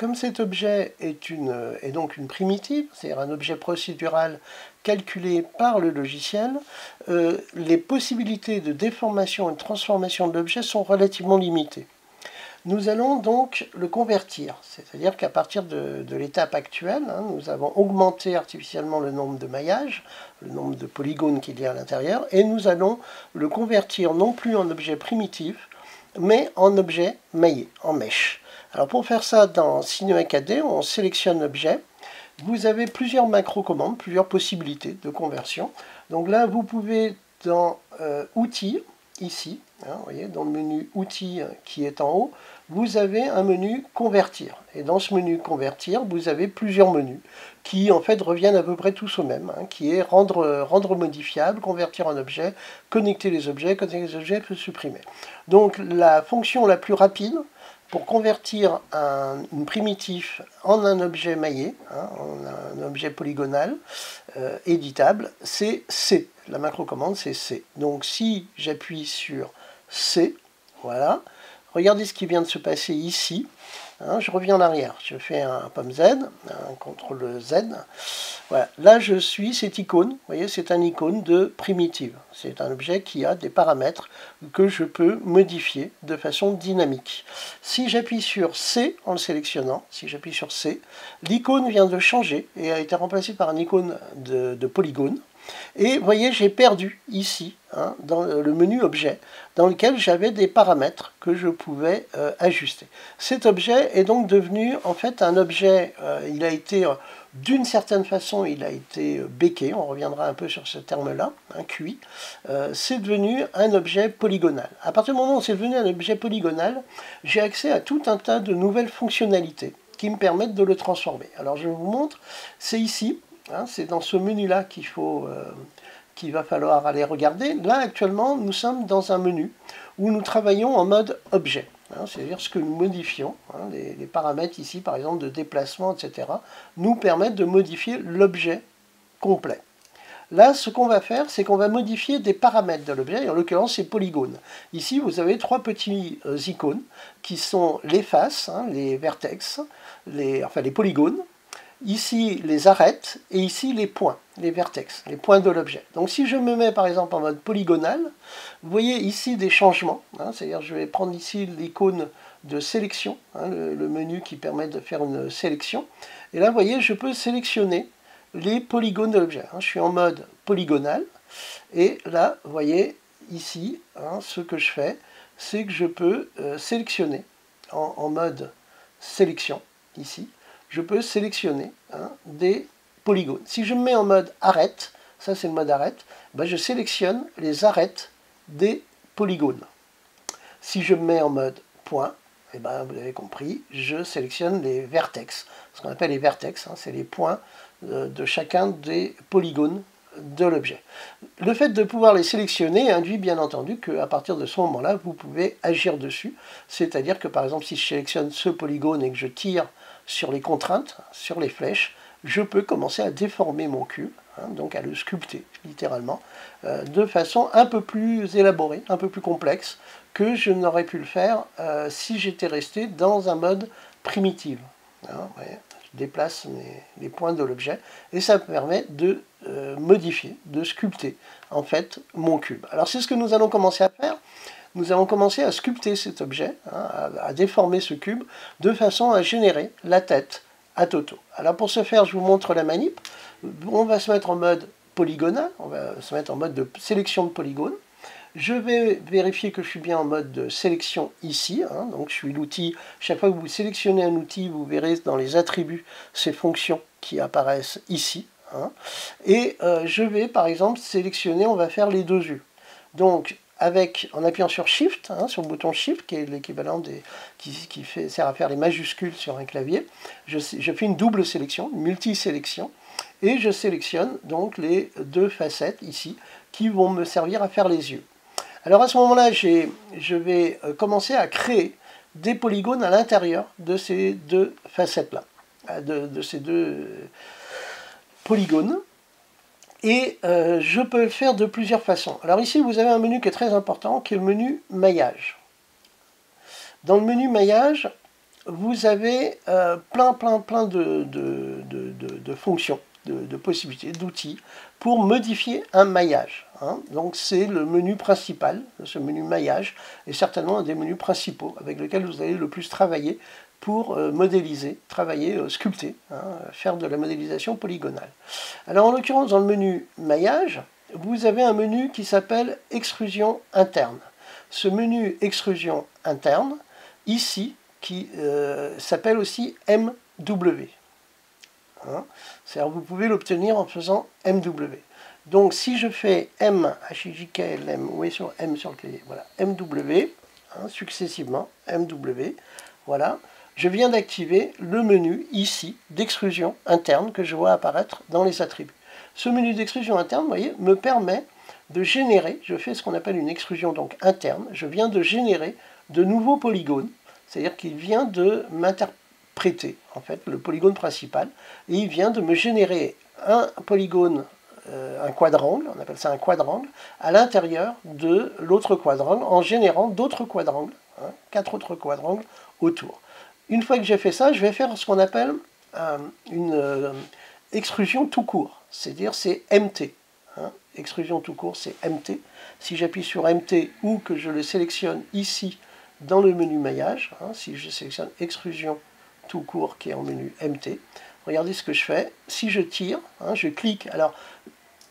comme cet objet est donc une primitive, c'est-à-dire un objet procédural calculé par le logiciel, les possibilités de déformation et de transformation de l'objet sont relativement limitées. Nous allons donc le convertir, c'est-à-dire qu'à partir de l'étape actuelle, nous avons augmenté artificiellement le nombre de maillages, le nombre de polygones qu'il y a à l'intérieur, et nous allons le convertir non plus en objet primitif, mais en objet maillé, en mesh. Alors pour faire ça dans Cinema 4D, on sélectionne l'objet. Vous avez plusieurs macro-commandes, plusieurs possibilités de conversion. Donc là, vous pouvez dans Outils, ici, vous voyez, dans le menu Outils qui est en haut, vous avez un menu Convertir. Et dans ce menu Convertir, vous avez plusieurs menus qui en fait reviennent à peu près tous au même, qui est rendre modifiable, convertir en objet, connecter les objets supprimer. Donc la fonction la plus rapide pour convertir une primitive en un objet maillé, en un objet polygonal, éditable, c'est C. La macro-commande, c'est C. Donc si j'appuie sur C, voilà, regardez ce qui vient de se passer ici. Je reviens en arrière, je fais un pomme Z, un CTRL Z. Voilà. Là, je suis cette icône. Vous voyez, c'est un icône de primitive. C'est un objet qui a des paramètres que je peux modifier de façon dynamique. Si j'appuie sur C en le sélectionnant, si j'appuie sur C, l'icône vient de changer et a été remplacée par une icône de polygone. Et vous voyez, j'ai perdu ici, dans le menu objet, dans lequel j'avais des paramètres que je pouvais ajuster. Cet objet est donc devenu en fait un objet, il a été, d'une certaine façon, il a été béqué, on reviendra un peu sur ce terme-là, QI, c'est devenu un objet polygonal. À partir du moment où c'est devenu un objet polygonal, j'ai accès à tout un tas de nouvelles fonctionnalités qui me permettent de le transformer. Alors je vous montre, c'est ici. C'est dans ce menu-là qu'il va falloir aller regarder. Là, actuellement, nous sommes dans un menu où nous travaillons en mode objet. C'est-à-dire ce que nous modifions, les paramètres ici, par exemple, de déplacement, etc., nous permettent de modifier l'objet complet. Là, ce qu'on va faire, c'est qu'on va modifier des paramètres de l'objet, en l'occurrence, c'est polygone. Ici, vous avez trois petits icônes qui sont les faces, les vertex, les polygones. Ici, les arêtes, et ici, les points, les vertex, les points de l'objet. Donc si je me mets par exemple en mode polygonal, vous voyez ici des changements, c'est-à-dire je vais prendre ici l'icône de sélection, le menu qui permet de faire une sélection, et là vous voyez je peux sélectionner les polygones de l'objet. Je suis en mode polygonal, et là vous voyez ici, ce que je fais, c'est que je peux sélectionner en mode sélection, ici, je peux sélectionner des polygones. Si je me mets en mode arête, ça c'est le mode arête, je sélectionne les arêtes des polygones. Si je me mets en mode point, vous avez compris, je sélectionne les vertex. Ce qu'on appelle les vertex, c'est les points de chacun des polygones de l'objet. Le fait de pouvoir les sélectionner induit bien entendu qu'à partir de ce moment-là, vous pouvez agir dessus. C'est-à-dire que par exemple, si je sélectionne ce polygone et que je tire sur les contraintes, sur les flèches, je peux commencer à déformer mon cube, donc à le sculpter littéralement, de façon un peu plus élaborée, un peu plus complexe que je n'aurais pu le faire si j'étais resté dans un mode primitif. Je déplace les points de l'objet et ça me permet de modifier, de sculpter en fait mon cube. Alors c'est ce que nous allons commencer à faire. Nous allons commencer à sculpter cet objet, à déformer ce cube, de façon à générer la tête à Toto. Alors pour ce faire, je vous montre la manip. On va se mettre en mode polygonal, on va se mettre en mode de sélection de polygones. Je vais vérifier que je suis bien en mode de sélection ici, donc je suis l'outil. Chaque fois que vous sélectionnez un outil, vous verrez dans les attributs ces fonctions qui apparaissent ici. Et je vais par exemple sélectionner, on va faire les deux yeux. Donc en appuyant sur Shift, sur le bouton Shift, qui est l'équivalent qui sert à faire les majuscules sur un clavier, je fais une double sélection, une multi-sélection, et je sélectionne donc les deux facettes ici, qui vont me servir à faire les yeux. Alors à ce moment-là, je vais commencer à créer des polygones à l'intérieur de ces deux facettes-là, de ces deux polygones. Et je peux le faire de plusieurs façons. Alors ici, vous avez un menu qui est très important, qui est le menu maillage. Dans le menu maillage, vous avez plein de fonctions, de possibilités, d'outils pour modifier un maillage. Hein. Donc c'est le menu principal, ce menu maillage est certainement un des menus principaux avec lequel vous allez le plus travailler pour modéliser, travailler, sculpter, hein, faire de la modélisation polygonale. Alors en l'occurrence dans le menu maillage, vous avez un menu qui s'appelle extrusion interne. Ce menu extrusion interne, ici, qui s'appelle aussi MW. Hein, c'est-à-dire vous pouvez l'obtenir en faisant MW. Donc si je fais M, HJKLM, vous voyez sur M sur le clavier, voilà, MW, hein, successivement, MW, voilà, je viens d'activer le menu ici d'extrusion interne que je vois apparaître dans les attributs. Ce menu d'extrusion interne, vous voyez, me permet de générer, je fais ce qu'on appelle une extrusion donc interne, je viens de générer de nouveaux polygones, c'est-à-dire qu'il vient de m'interpréter en fait le polygone principal, et il vient de me générer un polygone, un quadrangle, on appelle ça un quadrangle, à l'intérieur de l'autre quadrangle, en générant d'autres quadrangles, hein, 4 autres quadrangles autour. Une fois que j'ai fait ça, je vais faire ce qu'on appelle une extrusion tout court, c'est-à-dire c'est MT. Hein, extrusion tout court, c'est MT. Si j'appuie sur MT ou que je le sélectionne ici dans le menu maillage, hein, si je sélectionne extrusion tout court qui est en menu MT, regardez ce que je fais. Si je tire, hein, je clique. Alors,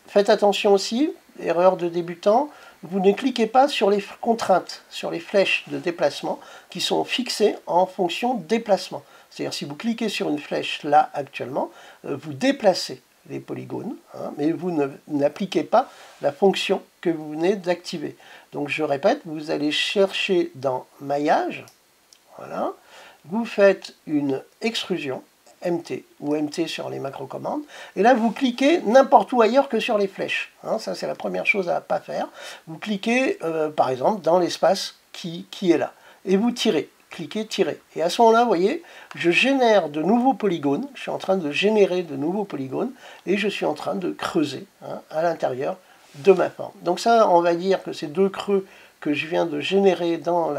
faites attention aussi, erreur de débutant, vous ne cliquez pas sur les contraintes, sur les flèches de déplacement qui sont fixées en fonction de déplacement. C'est-à-dire si vous cliquez sur une flèche là actuellement, vous déplacez les polygones, hein, mais vous n'appliquez pas la fonction que vous venez d'activer. Donc je répète, vous allez chercher dans maillage, voilà, vous faites une extrusion, MT ou MT sur les macro-commandes, et là vous cliquez n'importe où ailleurs que sur les flèches. Hein, ça c'est la première chose à ne pas faire. Vous cliquez par exemple dans l'espace qui est là, et vous tirez. Cliquez, tirer. Et à ce moment-là, vous voyez, je génère de nouveaux polygones, je suis en train de générer de nouveaux polygones, et je suis en train de creuser hein, à l'intérieur de ma forme. Donc ça, on va dire que ces deux creux que je viens de générer dans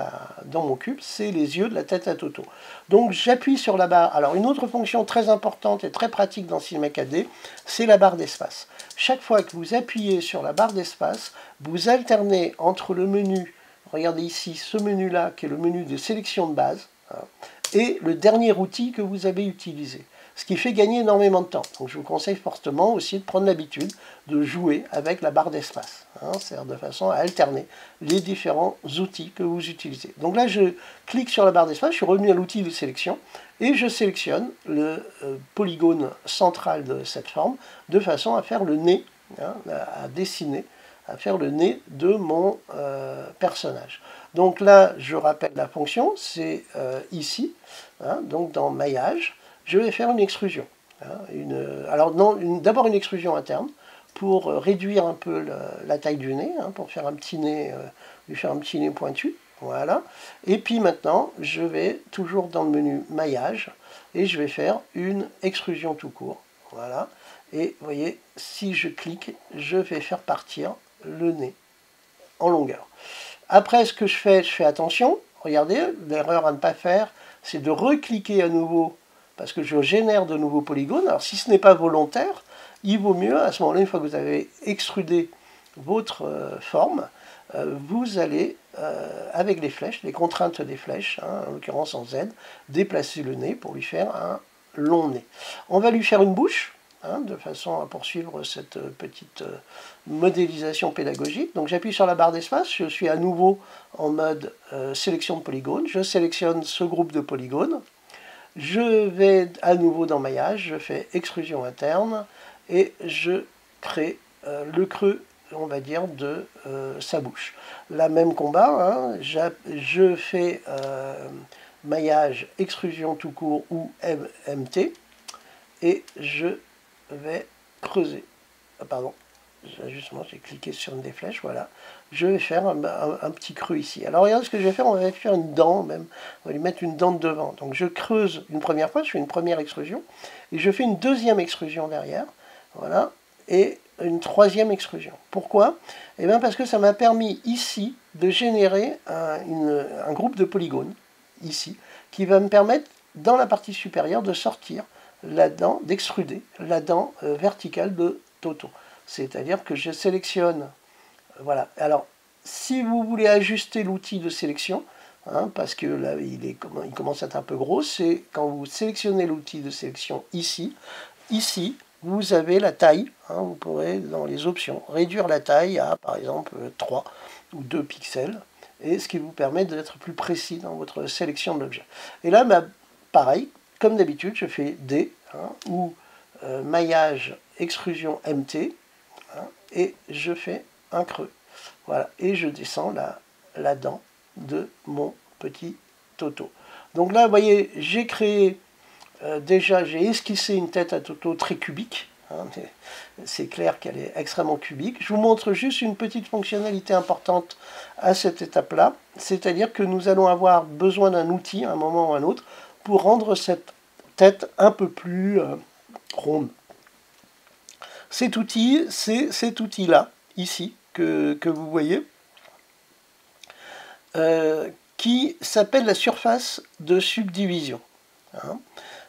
mon cube, c'est les yeux de la tête à Toto. Donc j'appuie sur la barre. Alors une autre fonction très importante et très pratique dans Cinema 4D, c'est la barre d'espace. Chaque fois que vous appuyez sur la barre d'espace, vous alternez entre le menu, regardez ici, ce menu-là, qui est le menu de sélection de base, hein, et le dernier outil que vous avez utilisé. Ce qui fait gagner énormément de temps. Donc je vous conseille fortement aussi de prendre l'habitude de jouer avec la barre d'espace, hein, c'est-à-dire de façon à alterner les différents outils que vous utilisez. Donc là, je clique sur la barre d'espace, je suis revenu à l'outil de sélection, et je sélectionne le polygone central de cette forme, de façon à faire le nez, hein, à dessiner, à faire le nez de mon personnage. Donc là, je rappelle la fonction, c'est ici, hein, donc dans maillage, je vais faire une extrusion. Hein, alors d'abord une extrusion interne pour réduire un peu la taille du nez, hein, pour faire un petit nez, lui faire un petit nez pointu. Voilà. Et puis maintenant, je vais toujours dans le menu maillage et je vais faire une extrusion tout court. Voilà. Et vous voyez, si je clique, je vais faire partir le nez en longueur. Après, ce que je fais attention. Regardez, l'erreur à ne pas faire, c'est de recliquer à nouveau parce que je génère de nouveaux polygones. Alors si ce n'est pas volontaire, il vaut mieux, à ce moment-là, une fois que vous avez extrudé votre forme, vous allez, avec les flèches, les contraintes des flèches, hein, en l'occurrence en Z, déplacer le nez pour lui faire un long nez. On va lui faire une bouche, hein, de façon à poursuivre cette petite modélisation pédagogique. Donc j'appuie sur la barre d'espace, je suis à nouveau en mode sélection de polygones, je sélectionne ce groupe de polygones, je vais à nouveau dans maillage, je fais extrusion interne et je crée le creux, on va dire, de sa bouche. Là, même combat, hein, je fais maillage, extrusion tout court ou MT et je vais creuser. Ah, pardon, justement, j'ai cliqué sur une des flèches, voilà. Je vais faire un petit creux ici. Alors regardez ce que je vais faire, on va faire une dent même, on va lui mettre une dent de devant. Donc je creuse une première fois, je fais une première extrusion, et je fais une deuxième extrusion derrière, voilà, et une troisième extrusion. Pourquoi? Eh bien parce que ça m'a permis ici de générer un groupe de polygones, ici, qui va me permettre dans la partie supérieure, de sortir la dent, d'extruder la dent verticale de Toto. C'est-à-dire que je sélectionne, voilà. Alors, si vous voulez ajuster l'outil de sélection, hein, parce que là, il commence à être un peu gros, c'est quand vous sélectionnez l'outil de sélection ici, vous avez la taille, hein, vous pourrez, dans les options, réduire la taille à, par exemple, 3 ou 2 pixels, et ce qui vous permet d'être plus précis dans votre sélection de l'objet. Et là, bah, pareil, comme d'habitude, je fais D, hein, ou maillage extrusion MT, hein, et je fais un creux. Voilà, et je descends la dent de mon petit Toto. Donc là, vous voyez, j'ai créé, déjà, j'ai esquissé une tête à Toto très cubique. Hein, c'est clair qu'elle est extrêmement cubique. Je vous montre juste une petite fonctionnalité importante à cette étape-là, c'est-à-dire que nous allons avoir besoin d'un outil, à un moment ou à un autre, pour rendre cette tête un peu plus ronde. Cet outil, c'est cet outil-là, ici, que vous voyez, qui s'appelle la surface de subdivision. Hein.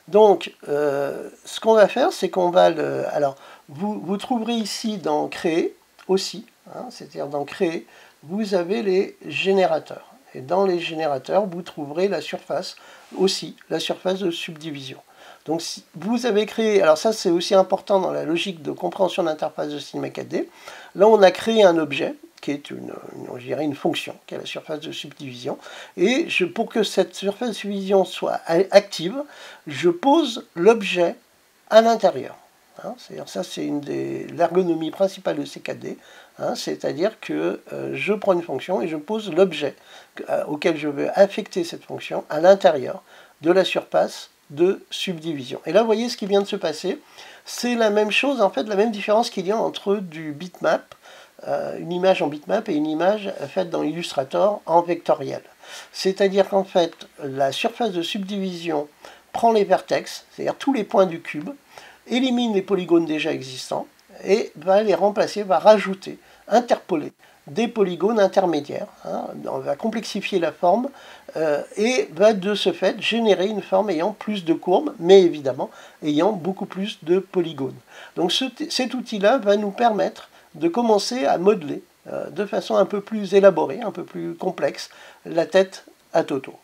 Donc, ce qu'on va faire, c'est qu'on va le... Alors, vous trouverez ici dans Créer aussi, hein, c'est-à-dire dans Créer, vous avez les générateurs. Et dans les générateurs, vous trouverez la surface aussi, la surface de subdivision. Donc, si vous avez créé... Alors ça, c'est aussi important dans la logique de compréhension d'interface de Cinema 4D. Là, on a créé un objet qui est une fonction, qui est la surface de subdivision. Et pour que cette surface de subdivision soit active, je pose l'objet à l'intérieur. Hein, ça, c'est l'ergonomie principale de C4D. Hein, c'est-à-dire que je prends une fonction et je pose l'objet auquel je veux affecter cette fonction à l'intérieur de la surface de subdivision. Et là, vous voyez ce qui vient de se passer. C'est la même chose, en fait, la même différence qu'il y a entre du bitmap, une image en bitmap et une image faite dans Illustrator en vectoriel. C'est-à-dire qu'en fait, la surface de subdivision prend les vertex, c'est-à-dire tous les points du cube, élimine les polygones déjà existants et va les remplacer, va rajouter, interpoler des polygones intermédiaires. Hein, on va complexifier la forme et va de ce fait générer une forme ayant plus de courbes, mais évidemment ayant beaucoup plus de polygones. Donc cet outil-là va nous permettre de commencer à modeler de façon un peu plus élaborée, un peu plus complexe, la tête à Toto.